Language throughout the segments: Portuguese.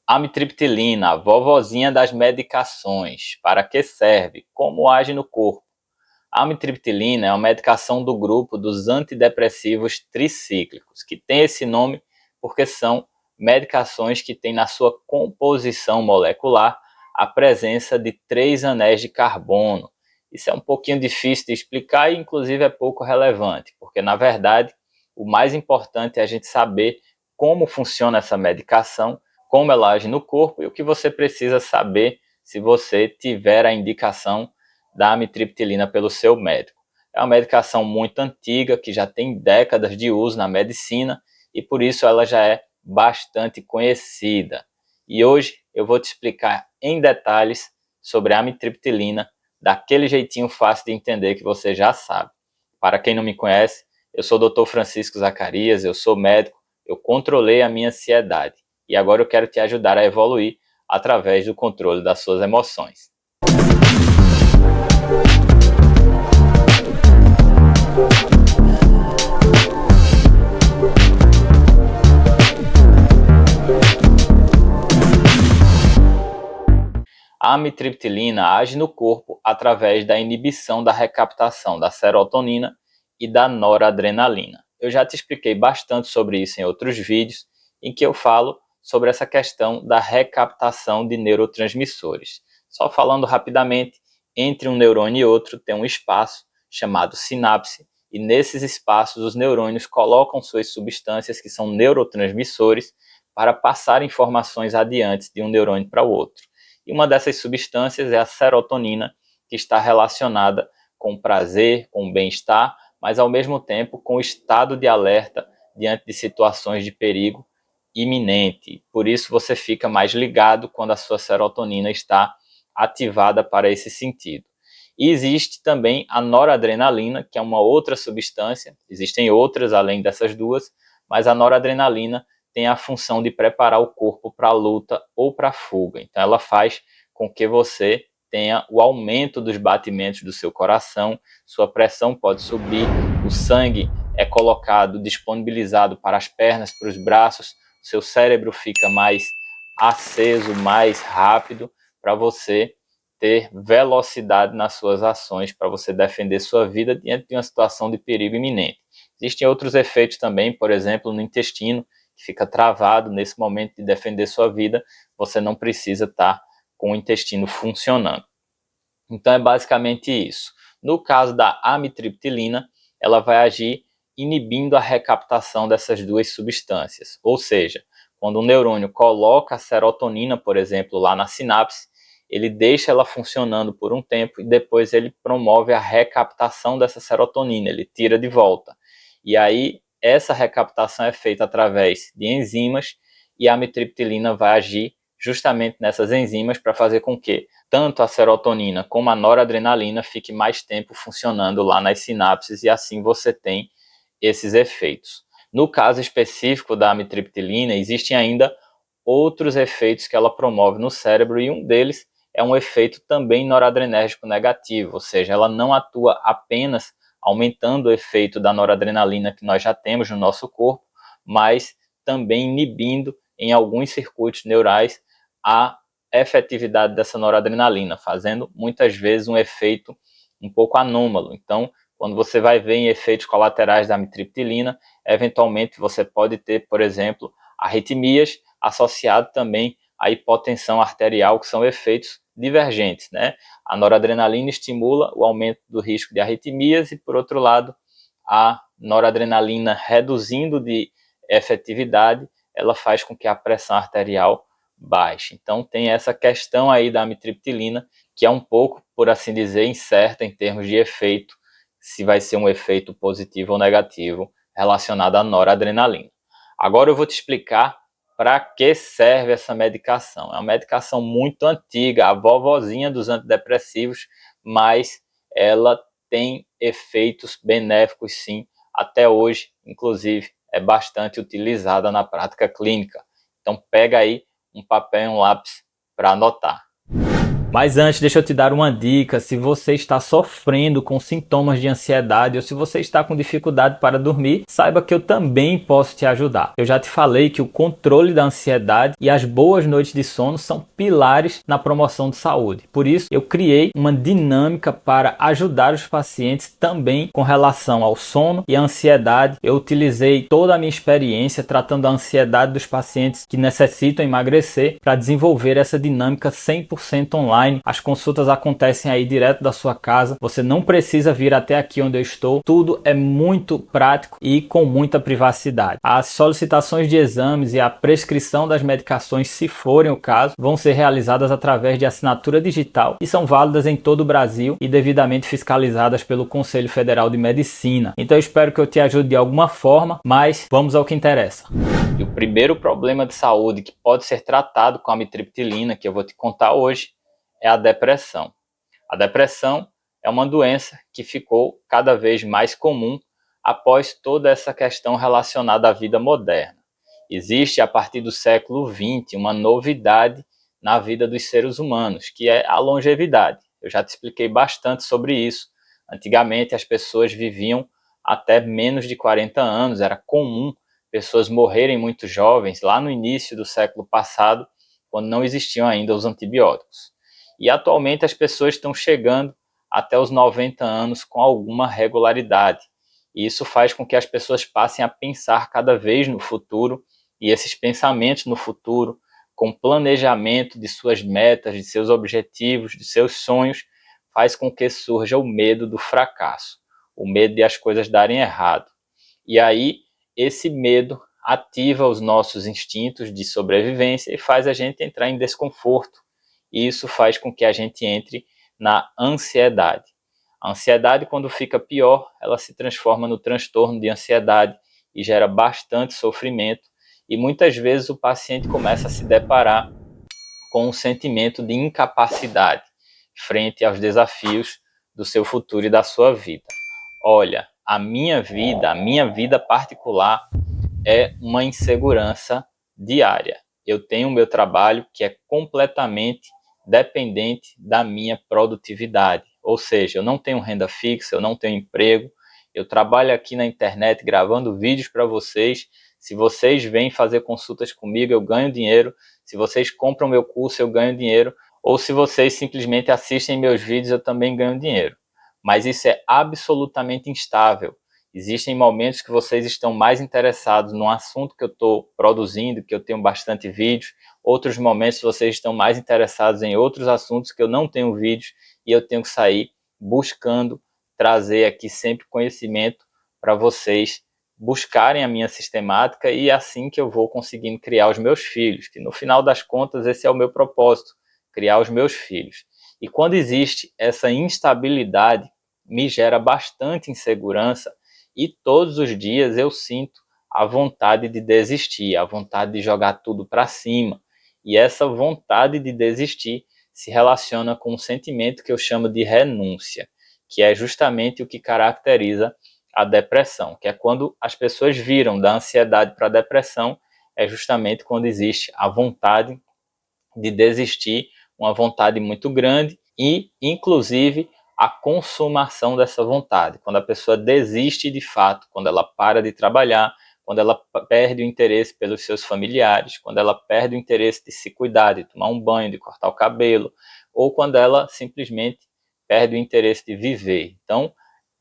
Amitriptilina, a vovozinha das medicações. Para que serve? Como age no corpo? A amitriptilina é uma medicação do grupo dos antidepressivos tricíclicos, que tem esse nome porque são medicações que têm na sua composição molecular a presença de 3 anéis de carbono. Isso é um pouquinho difícil de explicar e inclusive é pouco relevante, porque na verdade o mais importante é a gente saber como funciona essa medicação, como ela age no corpo e o que você precisa saber se você tiver a indicação da amitriptilina pelo seu médico. É uma medicação muito antiga, que já tem décadas de uso na medicina e por isso ela já é bastante conhecida. E hoje eu vou te explicar em detalhes sobre a amitriptilina, daquele jeitinho fácil de entender que você já sabe. Para quem não me conhece, eu sou o Dr. Francisco Zacarias, eu sou médico, eu controlei a minha ansiedade e agora eu quero te ajudar a evoluir através do controle das suas emoções. A amitriptilina age no corpo através da inibição da recaptação da serotonina e da noradrenalina. Eu já te expliquei bastante sobre isso em outros vídeos, em que eu falo sobre essa questão da recaptação de neurotransmissores. Só falando rapidamente, entre um neurônio e outro tem um espaço chamado sinapse, e nesses espaços os neurônios colocam suas substâncias que são neurotransmissores para passar informações adiante de um neurônio para o outro. E uma dessas substâncias é a serotonina, que está relacionada com o prazer, com o bem-estar, mas ao mesmo tempo com o estado de alerta diante de situações de perigo iminente. Por isso você fica mais ligado quando a sua serotonina está ativada para esse sentido. E existe também a noradrenalina, que é uma outra substância, existem outras além dessas duas, mas a noradrenalina tem a função de preparar o corpo para a luta ou para a fuga. Então ela faz com que você tenha o aumento dos batimentos do seu coração, sua pressão pode subir, o sangue é colocado, disponibilizado para as pernas, para os braços, seu cérebro fica mais aceso, mais rápido, para você ter velocidade nas suas ações, para você defender sua vida diante de uma situação de perigo iminente. Existem outros efeitos também, por exemplo, no intestino, que fica travado nesse momento de defender sua vida, você não precisa estar com o intestino funcionando. Então é basicamente isso. No caso da amitriptilina, ela vai agir inibindo a recaptação dessas duas substâncias. Ou seja, quando um neurônio coloca a serotonina, por exemplo, lá na sinapse, ele deixa ela funcionando por um tempo e depois ele promove a recaptação dessa serotonina, ele tira de volta. E aí essa recaptação é feita através de enzimas e a amitriptilina vai agir justamente nessas enzimas para fazer com que tanto a serotonina como a noradrenalina fique mais tempo funcionando lá nas sinapses e assim você tem esses efeitos. No caso específico da amitriptilina, existem ainda outros efeitos que ela promove no cérebro e um deles é um efeito também noradrenérgico negativo, ou seja, ela não atua apenas aumentando o efeito da noradrenalina que nós já temos no nosso corpo, mas também inibindo em alguns circuitos neurais a efetividade dessa noradrenalina, fazendo muitas vezes um efeito um pouco anômalo. Então, quando você vai ver em efeitos colaterais da amitriptilina, eventualmente você pode ter, por exemplo, arritmias associado também à hipotensão arterial, que são efeitos divergentes, né? A noradrenalina estimula o aumento do risco de arritmias e, por outro lado, a noradrenalina reduzindo de efetividade, ela faz com que a pressão arterial baixe. Então tem essa questão aí da amitriptilina, que é um pouco, por assim dizer, incerta em termos de efeito, se vai ser um efeito positivo ou negativo relacionado à noradrenalina. Agora eu vou te explicar para que serve essa medicação. É uma medicação muito antiga, a vovozinha dos antidepressivos, mas ela tem efeitos benéficos sim, até hoje, inclusive, é bastante utilizada na prática clínica. Então pega aí um papel e um lápis para anotar. Mas antes, deixa eu te dar uma dica. Se você está sofrendo com sintomas de ansiedade ou se você está com dificuldade para dormir, saiba que eu também posso te ajudar. Eu já te falei que o controle da ansiedade e as boas noites de sono são pilares na promoção de saúde. Por isso, eu criei uma dinâmica para ajudar os pacientes também com relação ao sono e à ansiedade. Eu utilizei toda a minha experiência tratando a ansiedade dos pacientes que necessitam emagrecer para desenvolver essa dinâmica 100% online. As consultas acontecem aí direto da sua casa, você não precisa vir até aqui onde eu estou, tudo é muito prático e com muita privacidade. As solicitações de exames e a prescrição das medicações, se forem o caso, vão ser realizadas através de assinatura digital e são válidas em todo o Brasil e devidamente fiscalizadas pelo Conselho Federal de Medicina. Então eu espero que eu te ajude de alguma forma, mas vamos ao que interessa. E o primeiro problema de saúde que pode ser tratado com a amitriptilina, que eu vou te contar hoje, é a depressão. A depressão é uma doença que ficou cada vez mais comum após toda essa questão relacionada à vida moderna. Existe, a partir do século XX, uma novidade na vida dos seres humanos, que é a longevidade. Eu já te expliquei bastante sobre isso. Antigamente, as pessoas viviam até menos de 40 anos, era comum pessoas morrerem muito jovens, lá no início do século passado, quando não existiam ainda os antibióticos. E atualmente as pessoas estão chegando até os 90 anos com alguma regularidade. E isso faz com que as pessoas passem a pensar cada vez no futuro, e esses pensamentos no futuro, com planejamento de suas metas, de seus objetivos, de seus sonhos, faz com que surja o medo do fracasso, o medo de as coisas darem errado. E aí, esse medo ativa os nossos instintos de sobrevivência e faz a gente entrar em desconforto. E isso faz com que a gente entre na ansiedade. A ansiedade, quando fica pior, ela se transforma no transtorno de ansiedade e gera bastante sofrimento. E muitas vezes o paciente começa a se deparar com um sentimento de incapacidade frente aos desafios do seu futuro e da sua vida. Olha, a minha vida particular é uma insegurança diária. Eu tenho o meu trabalho que é completamente dependente da minha produtividade. Ou seja, eu não tenho renda fixa, eu não tenho emprego, eu trabalho aqui na internet gravando vídeos para vocês. Se vocês vêm fazer consultas comigo, eu ganho dinheiro. Se vocês compram meu curso, eu ganho dinheiro. Ou se vocês simplesmente assistem meus vídeos, eu também ganho dinheiro. Mas isso é absolutamente instável. Existem momentos que vocês estão mais interessados no assunto que eu estou produzindo, que eu tenho bastante vídeos. Outros momentos vocês estão mais interessados em outros assuntos que eu não tenho vídeos e eu tenho que sair buscando trazer aqui sempre conhecimento para vocês buscarem a minha sistemática, e é assim que eu vou conseguindo criar os meus filhos, que no final das contas esse é o meu propósito, criar os meus filhos. E quando existe essa instabilidade, me gera bastante insegurança e todos os dias eu sinto a vontade de desistir, a vontade de jogar tudo para cima. E essa vontade de desistir se relaciona com um sentimento que eu chamo de renúncia, que é justamente o que caracteriza a depressão, que é quando as pessoas viram da ansiedade para a depressão, é justamente quando existe a vontade de desistir, uma vontade muito grande e, inclusive, a consumação dessa vontade. Quando a pessoa desiste de fato, quando ela para de trabalhar, quando ela perde o interesse pelos seus familiares, quando ela perde o interesse de se cuidar, de tomar um banho, de cortar o cabelo, ou quando ela simplesmente perde o interesse de viver. Então,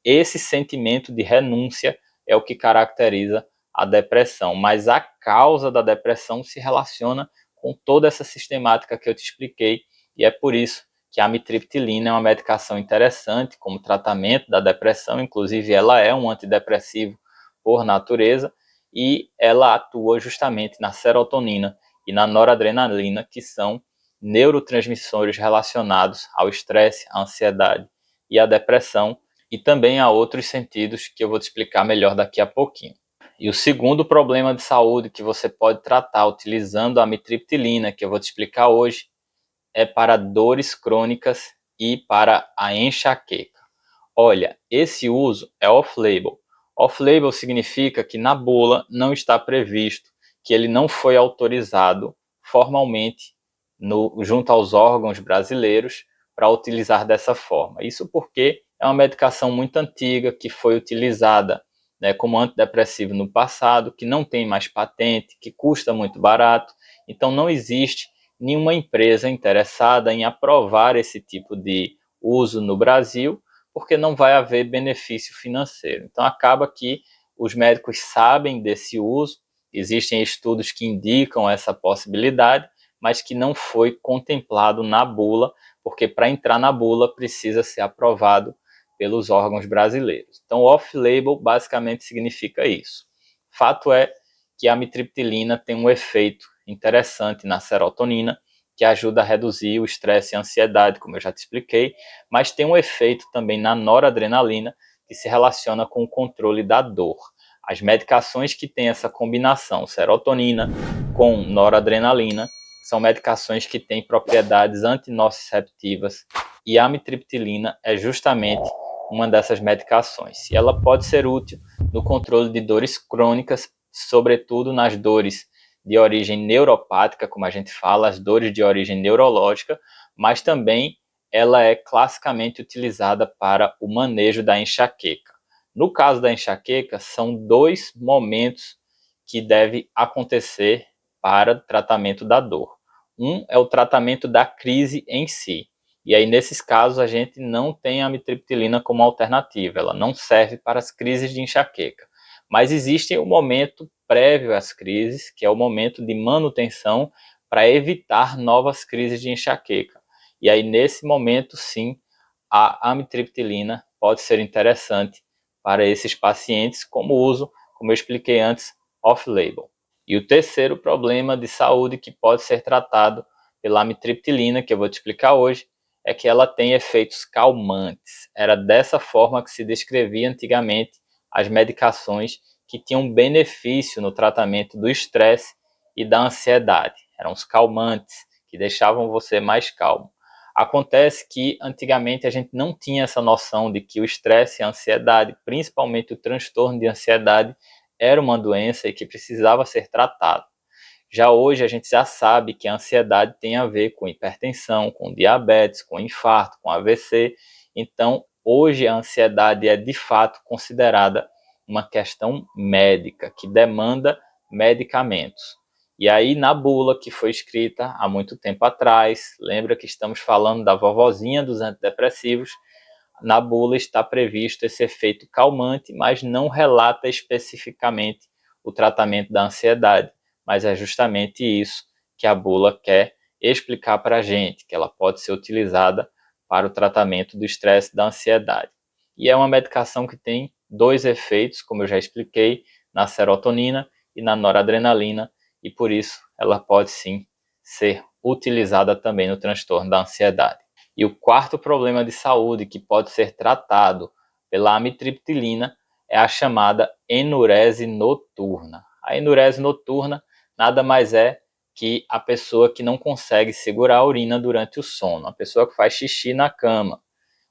esse sentimento de renúncia é o que caracteriza a depressão, mas a causa da depressão se relaciona com toda essa sistemática que eu te expliquei, e é por isso que a amitriptilina é uma medicação interessante como tratamento da depressão. Inclusive ela é um antidepressivo por natureza e ela atua justamente na serotonina e na noradrenalina, que são neurotransmissores relacionados ao estresse, à ansiedade e à depressão, e também a outros sentidos que eu vou te explicar melhor daqui a pouquinho. E o segundo problema de saúde que você pode tratar utilizando a amitriptilina, que eu vou te explicar hoje, é para dores crônicas e para a enxaqueca. Olha, esse uso é off-label. Off-label significa que na bula não está previsto, que ele não foi autorizado formalmente junto aos órgãos brasileiros para utilizar dessa forma. Isso porque é uma medicação muito antiga que foi utilizada, né, como antidepressivo no passado, que não tem mais patente, que custa muito barato. Então não existe nenhuma empresa interessada em aprovar esse tipo de uso no Brasil, porque não vai haver benefício financeiro. Então acaba que os médicos sabem desse uso, existem estudos que indicam essa possibilidade, mas que não foi contemplado na bula, porque para entrar na bula precisa ser aprovado pelos órgãos brasileiros. Então, off-label basicamente significa isso. Fato é que a amitriptilina tem um efeito interessante na serotonina, que ajuda a reduzir o estresse e a ansiedade, como eu já te expliquei, mas tem um efeito também na noradrenalina, que se relaciona com o controle da dor. As medicações que têm essa combinação serotonina com noradrenalina são medicações que têm propriedades antinociceptivas e a amitriptilina é justamente uma dessas medicações. E ela pode ser útil no controle de dores crônicas, sobretudo nas dores de origem neuropática, como a gente fala, as dores de origem neurológica, mas também ela é classicamente utilizada para o manejo da enxaqueca. No caso da enxaqueca, são dois momentos que deve acontecer para o tratamento da dor. Um é o tratamento da crise em si. E aí, nesses casos, a gente não tem a amitriptilina como alternativa. Ela não serve para as crises de enxaqueca. Mas existe um momento prévio às crises, que é o momento de manutenção para evitar novas crises de enxaqueca. E aí, nesse momento, sim, a amitriptilina pode ser interessante para esses pacientes, como uso, como eu expliquei antes, off-label. E o terceiro problema de saúde que pode ser tratado pela amitriptilina, que eu vou te explicar hoje, é que ela tem efeitos calmantes. Era dessa forma que se descrevia antigamente as medicações que tinham benefício no tratamento do estresse e da ansiedade. Eram os calmantes, que deixavam você mais calmo. Acontece que antigamente a gente não tinha essa noção de que o estresse e a ansiedade, principalmente o transtorno de ansiedade, era uma doença e que precisava ser tratado. Já hoje a gente já sabe que a ansiedade tem a ver com hipertensão, com diabetes, com infarto, com AVC. Então, hoje a ansiedade é de fato considerada uma questão médica que demanda medicamentos. E aí, na bula que foi escrita há muito tempo atrás, lembra que estamos falando da vovozinha dos antidepressivos, na bula está previsto esse efeito calmante, mas não relata especificamente o tratamento da ansiedade. Mas é justamente isso que a bula quer explicar para a gente, que ela pode ser utilizada para o tratamento do estresse e da ansiedade. E é uma medicação que tem dois efeitos, como eu já expliquei, na serotonina e na noradrenalina, e por isso ela pode sim ser utilizada também no transtorno da ansiedade. E o quarto problema de saúde que pode ser tratado pela amitriptilina é a chamada enurese noturna. A enurese noturna nada mais é que a pessoa que não consegue segurar a urina durante o sono, a pessoa que faz xixi na cama.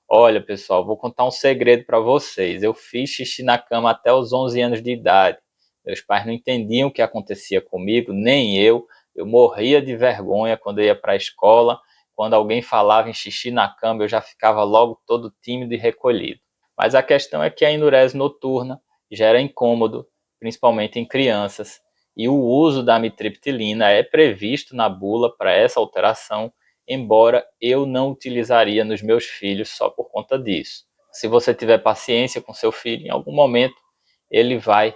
Olha, pessoal, vou contar um segredo para vocês. Eu fiz xixi na cama até os 11 anos de idade. Meus pais não entendiam o que acontecia comigo, nem eu. Eu morria de vergonha quando eu ia para a escola. Quando alguém falava em xixi na cama, eu já ficava logo todo tímido e recolhido. Mas a questão é que a enurese noturna gera incômodo, principalmente em crianças. E o uso da amitriptilina é previsto na bula para essa alteração, embora eu não utilizaria nos meus filhos só por conta disso. Se você tiver paciência com seu filho, em algum momento ele vai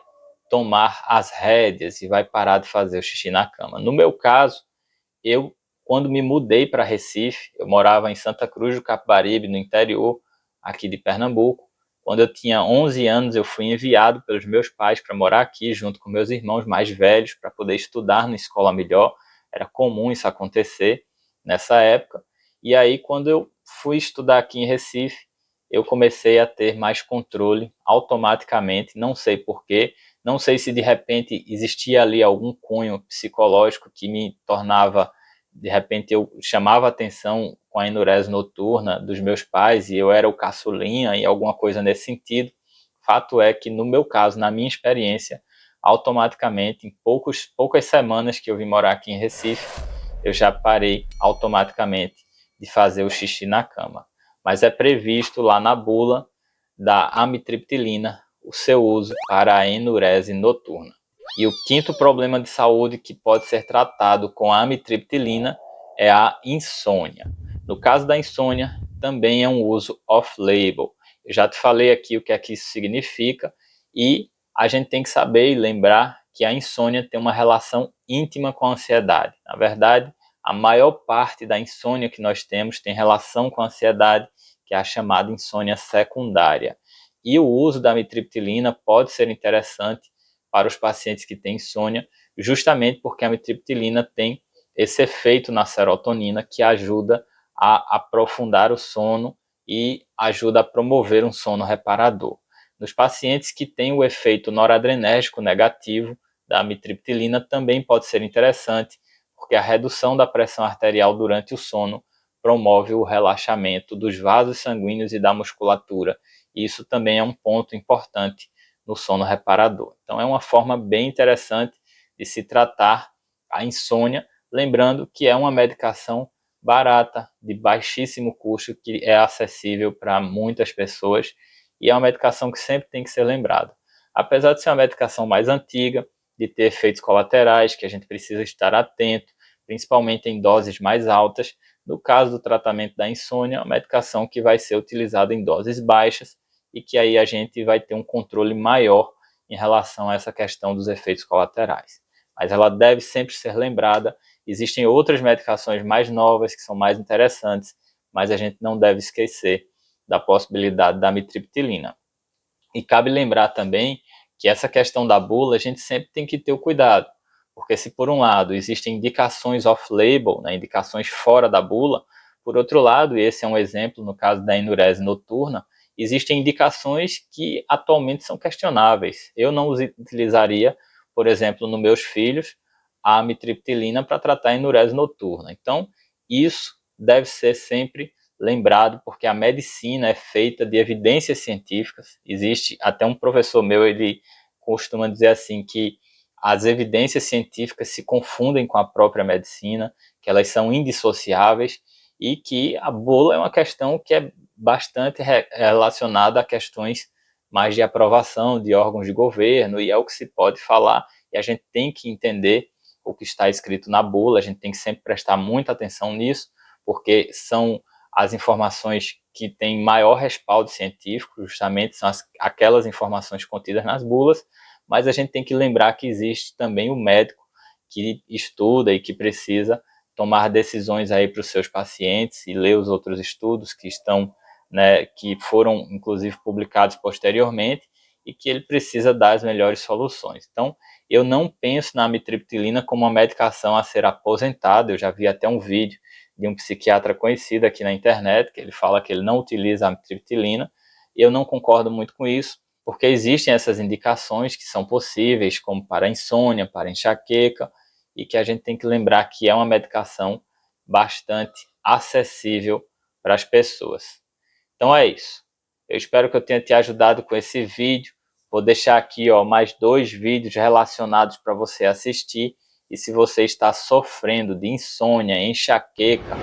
tomar as rédeas e vai parar de fazer o xixi na cama. No meu caso, eu, quando me mudei para Recife, eu morava em Santa Cruz do Capibaribe, no interior aqui de Pernambuco. Quando eu tinha 11 anos, eu fui enviado pelos meus pais para morar aqui, junto com meus irmãos mais velhos, para poder estudar na escola melhor. Era comum isso acontecer nessa época. E aí, quando eu fui estudar aqui em Recife, eu comecei a ter mais controle automaticamente, não sei porquê, não sei se de repente existia ali algum cunho psicológico que me tornava, de repente eu chamava atenção com a enurese noturna dos meus pais e eu era o caçulinha e alguma coisa nesse sentido. Fato é que no meu caso, na minha experiência, automaticamente, em poucas semanas que eu vim morar aqui em Recife, eu já parei automaticamente de fazer o xixi na cama. Mas é previsto lá na bula da amitriptilina o seu uso para a enurese noturna. E o quinto problema de saúde que pode ser tratado com a amitriptilina é a insônia. No caso da insônia, também é um uso off-label. Eu já te falei aqui o que é que isso significa e a gente tem que saber e lembrar que a insônia tem uma relação íntima com a ansiedade. Na verdade, a maior parte da insônia que nós temos tem relação com a ansiedade, que é a chamada insônia secundária. E o uso da amitriptilina pode ser interessante para os pacientes que têm insônia, justamente porque a amitriptilina tem esse efeito na serotonina que ajuda a aprofundar o sono e ajuda a promover um sono reparador. Nos pacientes que têm o efeito noradrenérgico negativo da amitriptilina também pode ser interessante, porque a redução da pressão arterial durante o sono promove o relaxamento dos vasos sanguíneos e da musculatura. E isso também é um ponto importante no sono reparador. Então é uma forma bem interessante de se tratar a insônia, lembrando que é uma medicação barata, de baixíssimo custo, que é acessível para muitas pessoas e é uma medicação que sempre tem que ser lembrada. Apesar de ser uma medicação mais antiga, de ter efeitos colaterais que a gente precisa estar atento, principalmente em doses mais altas, no caso do tratamento da insônia, é uma medicação que vai ser utilizada em doses baixas e que aí a gente vai ter um controle maior em relação a essa questão dos efeitos colaterais. Mas ela deve sempre ser lembrada. Existem outras medicações mais novas que são mais interessantes, mas a gente não deve esquecer da possibilidade da amitriptilina. E cabe lembrar também que essa questão da bula a gente sempre tem que ter o cuidado, porque se por um lado existem indicações off-label, né, indicações fora da bula, por outro lado, e esse é um exemplo no caso da enurese noturna, existem indicações que atualmente são questionáveis. Eu não utilizaria, por exemplo, nos meus filhos, a amitriptilina para tratar a enurese noturna. Então, isso deve ser sempre lembrado, porque a medicina é feita de evidências científicas. Existe até um professor meu, ele costuma dizer assim que as evidências científicas se confundem com a própria medicina, que elas são indissociáveis e que a bula é uma questão que é bastante relacionada a questões mais de aprovação de órgãos de governo, e é o que se pode falar, e a gente tem que entender o que está escrito na bula, a gente tem que sempre prestar muita atenção nisso, porque são as informações que têm maior respaldo científico, justamente são aquelas informações contidas nas bulas, mas a gente tem que lembrar que existe também o médico que estuda e que precisa tomar decisões aí para os seus pacientes e ler os outros estudos que estão, né, que foram inclusive publicados posteriormente e que ele precisa dar as melhores soluções. Então, eu não penso na amitriptilina como uma medicação a ser aposentada. Eu já vi até um vídeo de um psiquiatra conhecido aqui na internet, que ele fala que ele não utiliza a amitriptilina, e eu não concordo muito com isso, porque existem essas indicações que são possíveis, como para insônia, para enxaqueca, e que a gente tem que lembrar que é uma medicação bastante acessível para as pessoas. Então é isso. Eu espero que eu tenha te ajudado com esse vídeo. Vou deixar aqui mais 2 vídeos relacionados para você assistir. E se você está sofrendo de insônia, enxaqueca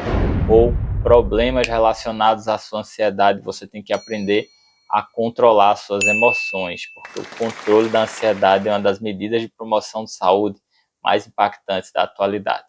ou problemas relacionados à sua ansiedade, você tem que aprender a controlar suas emoções, porque o controle da ansiedade é uma das medidas de promoção de saúde mais impactantes da atualidade.